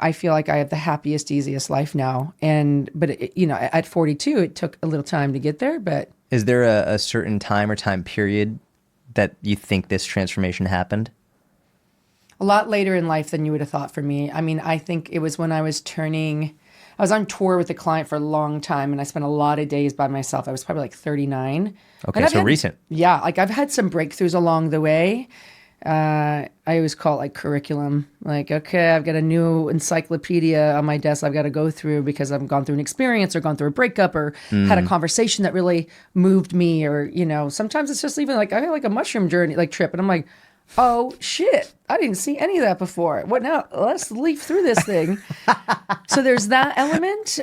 I feel like I have the happiest, easiest life now. But at 42, it took a little time to get there, but. Is there a certain time or time period that you think this transformation happened? A lot later in life than you would have thought for me. I mean, I think it was when I was on tour with a client for a long time, and I spent a lot of days by myself. I was probably like 39. Okay, so recent. Yeah, like I've had some breakthroughs along the way. I always call it like curriculum. Like, okay, I've got a new encyclopedia on my desk I've got to go through because I've gone through an experience or gone through a breakup or had a conversation that really moved me. Or, sometimes it's just even like I had like a mushroom journey, like trip. And I'm like, oh shit, I didn't see any of that before. What now? Let's leaf through this thing. So there's that element.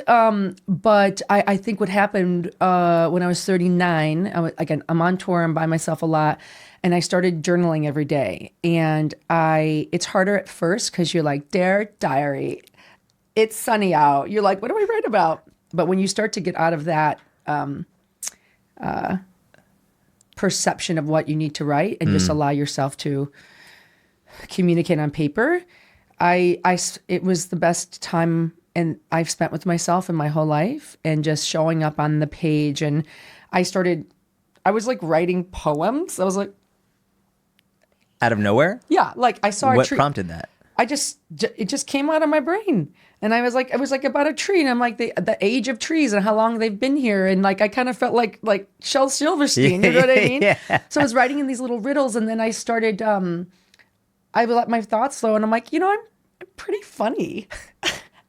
But I think what happened when I was 39, I'm on tour, I'm by myself a lot. And I started journaling every day. And it's harder at first because you're like, Dear Diary, it's sunny out. You're like, what do I write about? But when you start to get out of that perception of what you need to write and just allow yourself to communicate on paper, it was the best time I've spent with myself in my whole life, and just showing up on the page. And I was like writing poems. I was like, out of nowhere? Yeah, like I saw a tree. What prompted that? It just came out of my brain. And it was like about a tree, and I'm like the age of trees and how long they've been here, and like I kind of felt like Shel Silverstein, you know what I mean? Yeah. So I was writing in these little riddles, and then I started I let my thoughts flow, and I'm like, I'm pretty funny.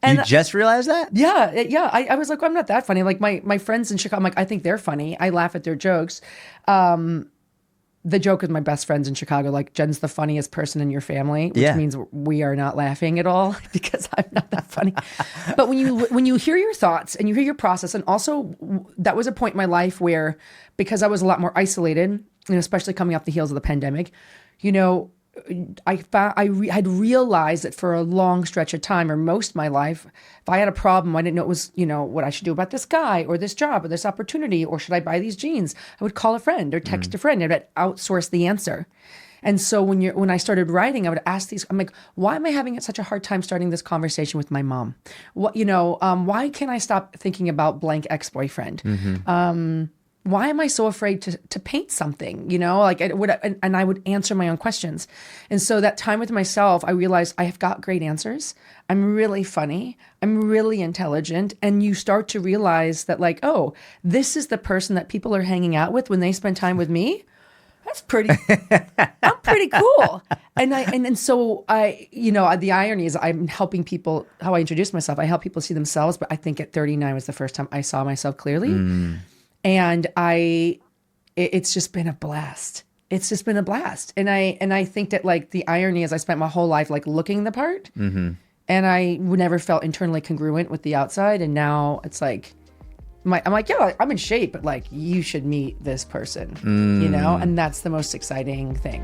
And you just realized that? Yeah. I was like, well, I'm not that funny. Like my friends in Chicago, I'm like, I think they're funny. I laugh at their jokes. The joke with my best friends in Chicago, like, Jen's the funniest person in your family, which means we are not laughing at all because I'm not that funny. But when you hear your thoughts and you hear your process, and also that was a point in my life where, because I was a lot more isolated, and especially coming off the heels of the pandemic, I had realized that for a long stretch of time, or most of my life, if I had a problem, I didn't know it was, what I should do about this guy or this job or this opportunity, or should I buy these jeans? I would call a friend or text a friend, and I'd outsource the answer. And so when I started writing, I would ask these, I'm like, why am I having such a hard time starting this conversation with my mom? Why can't I stop thinking about blank ex-boyfriend? Why am I so afraid to paint something? I would answer my own questions. And so that time with myself, I realized I have got great answers. I'm really funny. I'm really intelligent. And you start to realize that, like, oh, this is the person that people are hanging out with when they spend time with me. That's I'm pretty cool. And so the irony is I'm helping people, how I introduce myself, I help people see themselves. But I think at 39 was the first time I saw myself clearly. And it's just been a blast. It's just been a blast. And I think that, like, the irony is I spent my whole life like looking the part, and I never felt internally congruent with the outside. And now it's like, I'm like, yeah, I'm in shape, but like, you should meet this person, and that's the most exciting thing.